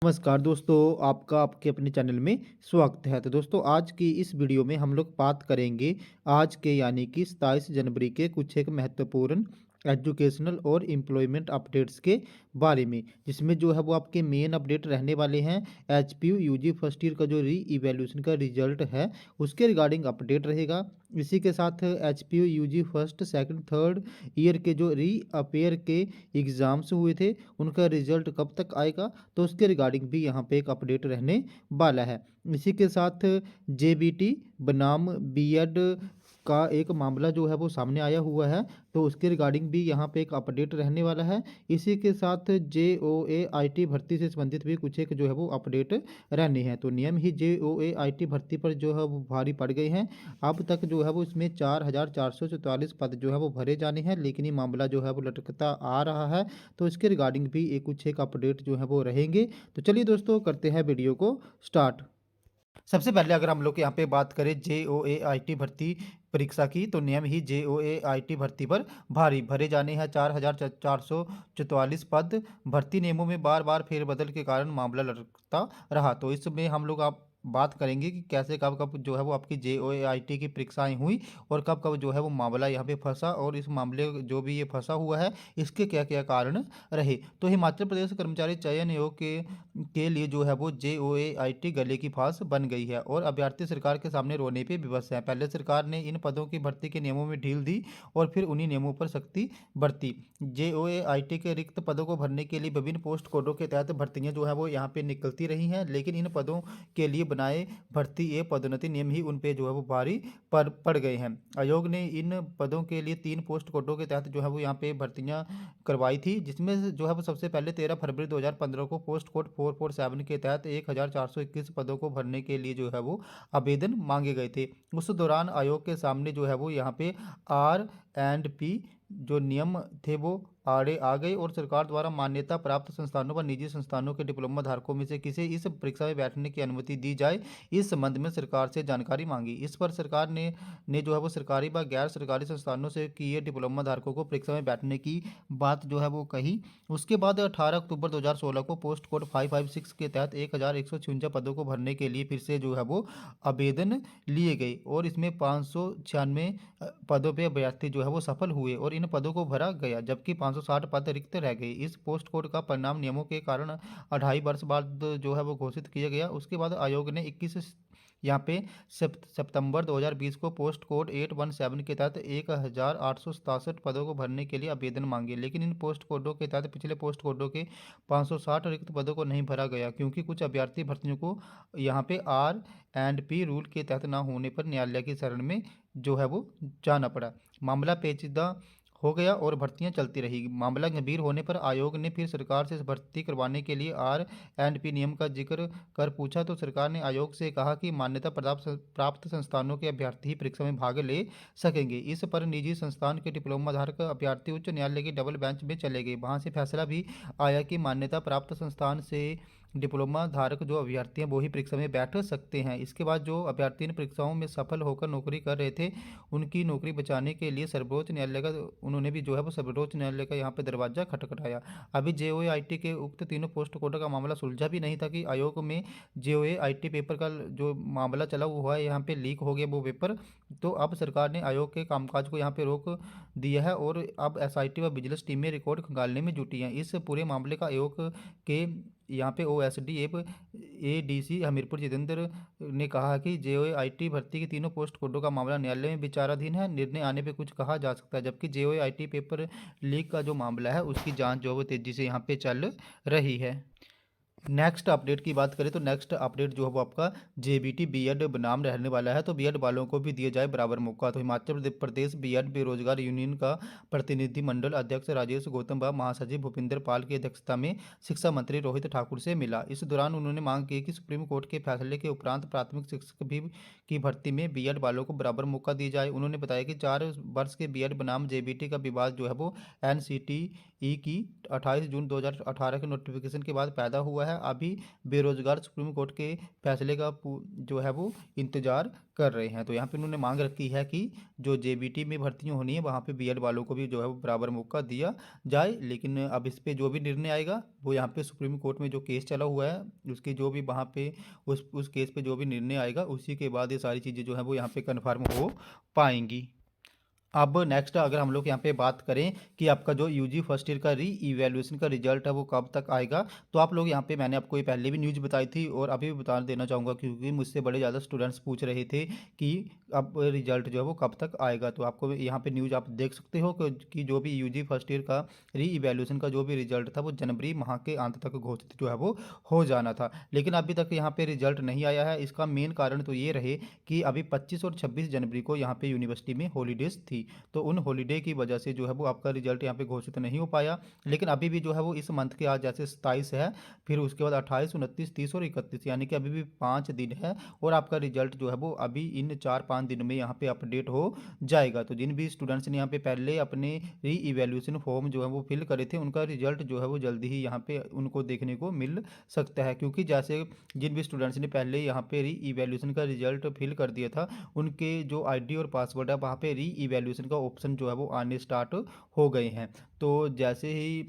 नमस्कार दोस्तों, आपका आपके अपने चैनल में स्वागत है। तो दोस्तों, आज की इस वीडियो में हम लोग बात करेंगे आज के यानी कि 27 जनवरी के कुछ एक महत्वपूर्ण एजुकेशनल और एम्प्लॉयमेंट अपडेट्स के बारे में, जिसमें जो है वो आपके मेन अपडेट रहने वाले हैं। एचपीयू यूजी फर्स्ट ईयर का जो री इवैल्यूएशन का रिजल्ट है उसके रिगार्डिंग अपडेट रहेगा। इसी के साथ HPU UG first second third year के जो री अपेयर के एग्ज़ाम्स हुए थे उनका रिजल्ट कब तक आएगा, तो उसके रिगार्डिंग भी यहाँ पे एक अपडेट रहने वाला है। इसी के साथ जेबीटी बनाम बीएड का एक मामला जो है वो सामने आया हुआ है, तो उसके रिगार्डिंग भी यहाँ पे एक अपडेट रहने वाला है। इसी के साथ जेओए आईटी भर्ती से संबंधित भी कुछ एक जो है वो अपडेट रहने हैं। तो नियम ही जेओए आईटी भर्ती पर जो है वो भारी पड़ गए हैं। अब तक जो है वो इसमें 4,444 पद जो है वो भरे जाने हैं, लेकिन ये मामला जो है वो लटकता आ रहा है। तो इसके रिगार्डिंग भी एक कुछ एक अपडेट जो है वो रहेंगे। तो चलिए दोस्तों, करते हैं वीडियो को स्टार्ट। सबसे पहले अगर हम लोग यहाँ पे बात करें जेओए आईटी भर्ती परीक्षा की, तो नियम ही जेओए आईटी भर्ती पर भारी भरे जाने हैं। 4,444 पद। भर्ती नियमों में बार बार फेरबदल के कारण मामला लटकता रहा। तो इसमें हम लोग आप बात करेंगे कि कैसे कब कब जो है वो आपकी जेओए आईटी की परीक्षाएं हुई और कब कब जो है वो मामला यहाँ पे फंसा, और इस मामले जो भी ये फंसा हुआ है इसके क्या क्या कारण रहे। तो हिमाचल प्रदेश कर्मचारी चयन आयोग के लिए जो है वो जेओएआईटी गले की फांस बन गई है और अभ्यर्थी सरकार के सामने रोने पे विवश हैं। पहले सरकार ने इन पदों की भर्ती के नियमों में ढील दी और फिर उन्हीं नियमों पर सख्ती बरती। जेओएआईटी के रिक्त पदों को भरने के लिए विभिन्न पोस्ट कोडों के तहत भर्तियां जो है वो यहाँ पे निकलती रही हैं, लेकिन इन पदों के लिए बनाए भर्ती ए पदोन्नति नियम ही उन पे जो है वो भारी पड़ गए हैं। आयोग ने इन पदों के लिए 3 पोस्ट कोडों के तहत जो है वो यहाँ पे भर्तियां करवाई थी, जिसमें से जो है वो सबसे पहले 13 फरवरी 2015 को पोस्ट कोड 447 के तहत 1,421 पदों को भरने के लिए जो है वो आवेदन मांगे गए थे। उस दौरान आयोग के सामने जो है वो यहाँ पे आर एंड पी जो नियम थे वो आड़े आ गए और सरकार द्वारा मान्यता प्राप्त संस्थानों व निजी संस्थानों के डिप्लोमा धारकों में से किसी इस परीक्षा में बैठने की अनुमति दी जाए, इस संबंध में सरकार से जानकारी मांगी। इस पर सरकार ने जो है वो सरकारी व गैर सरकारी संस्थानों से किए डिप्लोमा धारकों को परीक्षा में बैठने की बात जो है वो कही। उसके बाद 18 अक्टूबर 2016 को पोस्ट कोड 556 के तहत 1,156 पदों को भरने के लिए फिर से जो है वो आवेदन लिए गए और इसमें 596 पदों पे अभ्यर्थी जो है वो सफल हुए और इन पदों को भरा गया, जबकि 560 पद रिक्त रह गए। इस पोस्ट कोड का परिणाम नियमों के कारण 2.5 वर्ष बाद जो है वो घोषित किया गया। उसके बाद आयोग ने 21 यहाँ पे सितंबर 2020 को पोस्ट कोड 817 के तहत 1,867 पदों को भरने के लिए आवेदन मांगे, लेकिन इन पोस्ट कोडों के तहत पिछले पोस्ट कोडों के 560 रिक्त पदों को नहीं भरा गया, क्योंकि कुछ अभ्यर्थी भर्तियों को यहाँ पे आर एंड पी रूल के तहत ना होने पर न्यायालय की शरण में जो है वो जाना पड़ा। मामला पेचीदा हो गया और भर्तियां चलती रही। मामला गंभीर होने पर आयोग ने फिर सरकार से भर्ती करवाने के लिए आर एंड पी नियम का जिक्र कर पूछा, तो सरकार ने आयोग से कहा कि मान्यता प्राप्त संस्थानों के अभ्यर्थी ही परीक्षा में भाग ले सकेंगे। इस पर निजी संस्थान के डिप्लोमा धारक अभ्यर्थी उच्च न्यायालय की डबल बेंच में चले गए। वहां से फैसला भी आया कि मान्यता प्राप्त संस्थान से डिप्लोमा धारक जो अभ्यर्थी हैं वो ही परीक्षा में बैठ सकते हैं। इसके बाद जो अभ्यर्थी इन परीक्षाओं में सफल होकर नौकरी कर रहे थे उनकी नौकरी बचाने के लिए सर्वोच्च न्यायालय का उन्होंने भी जो है वो सर्वोच्च न्यायालय का यहाँ पे दरवाजा खटखटाया। अभी जेओएआईटी के उक्त तीनों पोस्ट कोटा का मामला सुलझा भी नहीं था कि आयोग में जेओएआईटी पेपर का जो मामला चला हुआ है यहाँ पे लीक हो गया वो पेपर। तो अब सरकार ने आयोग के कामकाज को यहाँ पे रोक दिया है और अब एसआईटी व विजिलेंस टीमें रिकॉर्ड खंगालने में जुटी हैं। इस पूरे मामले का आयोग के यहाँ पे ओएसडी एडीसी हमीरपुर जितेंद्र ने कहा कि जेओएआईटी भर्ती के तीनों पोस्ट कोडों का मामला न्यायालय में विचाराधीन है, निर्णय आने पे कुछ कहा जा सकता है, जबकि जेओएआईटी पेपर लीक का जो मामला है उसकी जांच जो है वो तेजी से यहाँ पे चल रही है। नेक्स्ट अपडेट की बात करें तो नेक्स्ट अपडेट जो है वो आपका जेबीटी बीएड बनाम रहने वाला है, तो बीएड वालों को भी दिया जाए बराबर मौका। तो हिमाचल प्रदेश बीएड बेरोजगार यूनियन का प्रतिनिधिमंडल अध्यक्ष राजेश गौतम व महासचिव भूपिंदर पाल की अध्यक्षता में शिक्षा मंत्री रोहित ठाकुर से मिला। इस दौरान उन्होंने मांग की कि सुप्रीम कोर्ट के फैसले के उपरांत प्राथमिक शिक्षक भी की भर्ती में बीएड वालों को बराबर मौका दी जाए। उन्होंने बताया कि 4 वर्ष के बीएड बनाम जेबीटी का विवाद जो है वो एनसीटीई की 28 जून 2018 के नोटिफिकेशन के बाद पैदा हुआ है। है, अभी बेरोजगार सुप्रीम कोर्ट के फैसले का जो है वो इंतजार कर रहे हैं। तो यहाँ पे उन्होंने मांग रखी है कि जो जेबीटी में भर्तियाँ होनी है वहाँ पे बीएड वालों को भी जो है वो बराबर मौका दिया जाए। लेकिन अब इस पे जो भी निर्णय आएगा वो यहाँ पे सुप्रीम कोर्ट में जो केस चला हुआ है उसकी जो भी वहाँ पे उस केस पे जो भी निर्णय आएगा उसी के बाद ये सारी चीज़ें जो है वो यहाँ पे कन्फर्म हो पाएंगी। अब नेक्स्ट अगर हम लोग यहाँ पे बात करें कि आपका जो यूजी फर्स्ट ईयर का री इवैल्यूएशन का रिजल्ट है वो कब तक आएगा, तो आप लोग यहाँ पे मैंने आपको ये पहले भी न्यूज़ बताई थी और अभी भी बता देना चाहूँगा क्योंकि मुझसे बड़े ज़्यादा स्टूडेंट्स पूछ रहे थे कि अब रिजल्ट जो है वो कब तक आएगा। तो आपको यहाँ पे न्यूज़ आप देख सकते हो कि जो भी यूजी फर्स्ट ईयर का री इवैल्यूएशन का जो भी रिजल्ट था वो जनवरी माह के अंत तक घोषित जो है वो हो जाना था, लेकिन अभी तक यहाँ पे रिजल्ट नहीं आया है। इसका मेन कारण तो ये रहे कि अभी 25 और 26 जनवरी को यहाँ पे यूनिवर्सिटी में हॉलीडेज थी, तो उन हॉलीडे की वजह से जो है वो आपका रिजल्ट यहाँ पे घोषित नहीं हो पाया। लेकिन अभी भी जो है वो इस मंथ के आज जैसे 27 है, फिर उसके बाद 28, 29, 30 और 31 यानी कि अभी भी 5 दिन है और आपका रिजल्ट जो है वो अभी इन 4-5 दिन में यहाँ पे अपडेट हो जाएगा। तो जिन भी स्टूडेंट्स ने यहाँ पे पहले अपने री इवेल्यूशन फॉर्म जो है वो फिल करे थे उनका रिजल्ट जो है वो जल्दी ही यहाँ पे उनको देखने को मिल सकता है, क्योंकि जैसे जिन भी स्टूडेंट्स ने पहले यहाँ पे री इवेल्यूशन का रिजल्ट फिल कर दिया था उनके जो आईडी और पासवर्ड है वहाँ पे री इवेल्यूशन का ऑप्शन जो है वो आने स्टार्ट हो गए हैं। तो जैसे ही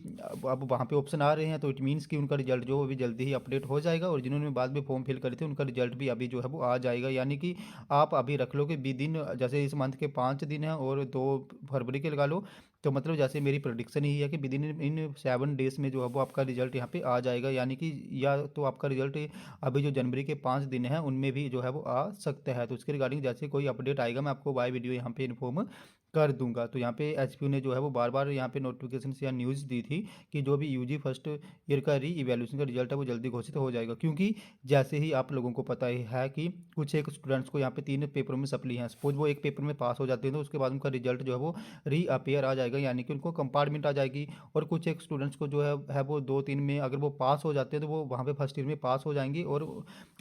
अब वहाँ पे ऑप्शन आ रहे हैं तो इट मीन्स कि उनका रिजल्ट जो अभी जल्दी ही अपडेट हो जाएगा और जिन्होंने बाद में फॉर्म फिल करे थे उनका रिजल्ट भी अभी जो है वो आ जाएगा। यानी कि आप अभी रख लो कि बी दिन जैसे इस मंथ के 5 दिन हैं और 2 फरवरी के लगा लो, तो मतलब जैसे मेरी प्रोडिक्शन ही है कि विद इन 7 डेज में जो है वो आपका रिजल्ट यहाँ पे आ जाएगा। यानी कि या तो आपका रिजल्ट अभी जो जनवरी के 5 दिन हैं उनमें भी जो है वो आ सकता है। तो उसके रिगार्डिंग जैसे कोई अपडेट आएगा मैं आपको बाय वीडियो यहाँ पे इन्फॉर्म कर दूंगा। तो यहाँ पे एचपीयू ने जो है वो बार बार यहाँ पे नोटिफिकेशन या न्यूज़ दी थी कि जो भी यूजी फर्स्ट ईयर का री इवैल्यूएशन का रिजल्ट है वो जल्दी घोषित हो जाएगा, क्योंकि जैसे ही आप लोगों को पता ही है कि कुछ एक स्टूडेंट्स को यहाँ पे 3 पेपरों में सप्ली हैं, सपोज वो एक पेपर में पास हो जाते हैं तो उसके बाद उनका रिजल्ट जो है वो री अपेयर आ जाएगा, यानी कि उनको कंपार्टमेंट आ जाएगी। और कुछ एक स्टूडेंट्स को जो है वो 2-3 में अगर वो पास हो जाते हैं तो वो वहाँ पे फर्स्ट ईयर में पास हो जाएंगे और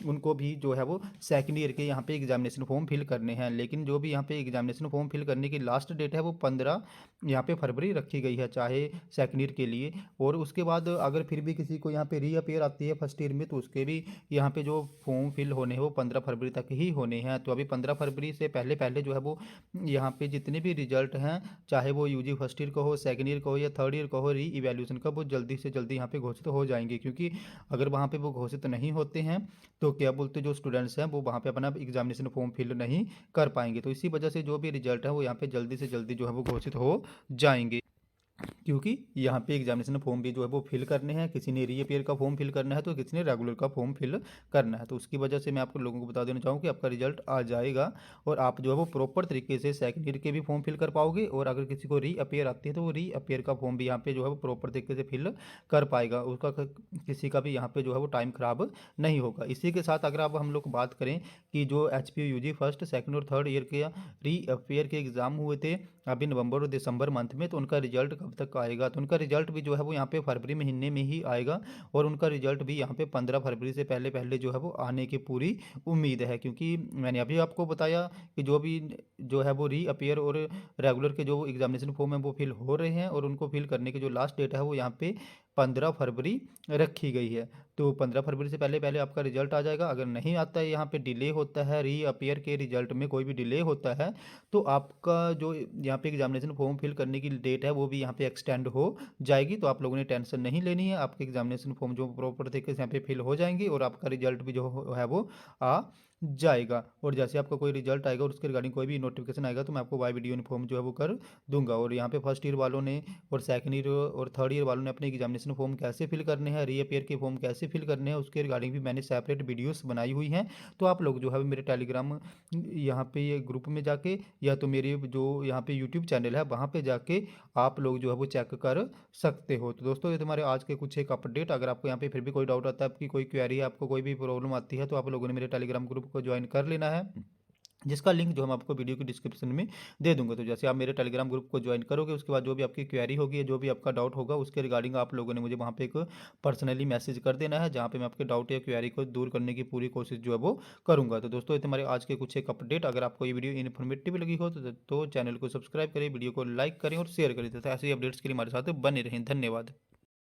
उनको भी जो है वो सेकंड ईयर के यहाँ पे एग्जामिनेशन फॉर्म फिल करने हैं। लेकिन जो भी यहाँ पे एग्जामिनेशन फॉर्म फिल करने की लास्ट डेट है वो 15 यहाँ पे फरवरी रखी गई है चाहे सेकंड ईयर के लिए। और उसके बाद अगर फिर भी किसी को यहाँ पे रीअपेयर आती है फर्स्ट ईयर में तो उसके भी यहाँ पे जो फॉर्म फिल होने हैं वो 15 फरवरी तक ही होने हैं। तो अभी 15 फरवरी से पहले पहले जो है वो यहाँ पे जितने भी रिजल्ट हैं चाहे वो यूजी फर्स्ट ईयर का हो, सेकंड ईयर का हो या थर्ड ईयर का हो, री इवैल्यूएशन का वो जल्दी से जल्दी यहाँ पे घोषित हो जाएंगे। क्योंकि अगर वहाँ पे वो घोषित नहीं होते हैं तो क्या बोलते जो स्टूडेंट्स हैं वो वहाँ पे अपना एग्जामिनेशन फॉर्म फिल नहीं कर पाएंगे। तो इसी वजह से जो भी रिजल्ट है वो यहाँ पे जल्दी से जल्दी जो है वो घोषित हो जाएंगे, क्योंकि यहाँ पे एग्जामिनेशन फॉर्म भी जो है वो फिल करने हैं। किसी ने रीअपेयर का फॉर्म फिल करना है तो किसी ने रेगुलर का फॉर्म फिल करना है। तो उसकी वजह से मैं आपको लोगों को बता देना चाहूँ कि आपका रिजल्ट आ जाएगा और आप जो है वो प्रॉपर तरीके से सेकंड ईयर के भी फॉर्म फिल कर पाओगे। और अगर किसी को रीअपेयर आती है तो वो रीअपेयर का फॉर्म भी यहाँ पे जो है वो प्रॉपर तरीके से फिल कर पाएगा, उसका किसी का भी यहाँ पे जो है वो टाइम खराब नहीं होगा। इसी के साथ अगर अब हम लोग बात करें कि जो एच पी यू जी फर्स्ट सेकेंड और थर्ड ईयर के रीअपेयर के एग्ज़ाम हुए थे अभी नवंबर और दिसंबर मंथ में, तो उनका रिजल्ट कब तक आएगा? तो उनका रिजल्ट भी जो है वो यहाँ पे फरवरी महीने में ही आएगा और उनका रिजल्ट भी यहाँ पे 15 फरवरी से पहले पहले जो है वो आने की पूरी उम्मीद है। क्योंकि मैंने अभी आपको बताया कि जो भी जो है वो रीअपेयर और रेगुलर के जो एग्जामिनेशन फॉर्म है वो फिल हो रहे हैं और उनको फिल करने की जो लास्ट डेट है वो यहाँ पे 15 फरवरी रखी गई है। तो 15 फरवरी से पहले पहले आपका रिजल्ट आ जाएगा। अगर नहीं आता है, यहाँ पे डिले होता है, रीअपेयर के रिजल्ट में कोई भी डिले होता है तो आपका जो यहाँ पे एग्जामिनेशन फॉर्म फिल करने की डेट है वो भी यहाँ पे एक्सटेंड हो जाएगी। तो आप लोगों ने टेंशन नहीं लेनी है, आपके एग्जामिनेशन फॉर्म जो प्रॉपर तरीके से यहाँ पे फिल हो जाएंगे और आपका रिजल्ट भी जो है वो आ जाएगा। और जैसे आपका कोई रिजल्ट आएगा और उसके रिगार्डिंग कोई भी नोटिफिकेशन आएगा तो मैं आपको बाय वीडियो इन्फॉर्म जो है वो कर दूंगा। और यहाँ पे फर्स्ट ईयर वालों ने और सेकंड ईयर और थर्ड ईयर वालों ने अपने एग्जामिनेशन फॉर्म कैसे फिल करने हैं, रीअपेयर के फॉर्म कैसे फिल करने हैं उसके रिगार्डिंग भी मैंने सेपरेट वीडियोस बनाई हुई हैं। तो आप लोग जो है मेरे टेलीग्राम यहाँ पे ये ग्रुप में जाके या तो मेरे जो यहाँ पे यूट्यूब चैनल है वहाँ पे जाके आप लोग जो है वो चेक कर सकते हो। तो दोस्तों ये तुम्हारे आज के कुछ एक अपडेट। अगर आपको यहाँ पे फिर भी कोई डाउट आता है, आपकी कोई क्वेरी है, आपको कोई भी प्रॉब्लम आती है तो आप लोगों ने मेरे टेलीग्राम ग्रुप को ज्वाइन कर लेना है, जिसका लिंक जो हम आपको वीडियो की डिस्क्रिप्शन में दे दूंगा। तो जैसे आप मेरे टेलीग्राम ग्रुप को ज्वाइन करोगे उसके बाद जो भी आपकी क्वेरी होगी या जो भी आपका डाउट होगा उसके रिगार्डिंग आप लोगों ने मुझे वहाँ पे एक पर्सनली मैसेज कर देना है, जहाँ पे मैं आपके डाउट या क्वेरी को दूर करने की पूरी कोशिश जो है वो करूँगा। तो दोस्तों ये तुम्हारे आज के कुछ एक अपडेट। अगर आपको ये वीडियो इन्फॉर्मेटिव लगी हो तो चैनल को सब्सक्राइब करें, वीडियो को लाइक करें और शेयर करें तथा ऐसे अपडेट्स के लिए हमारे साथ बने रहें। धन्यवाद।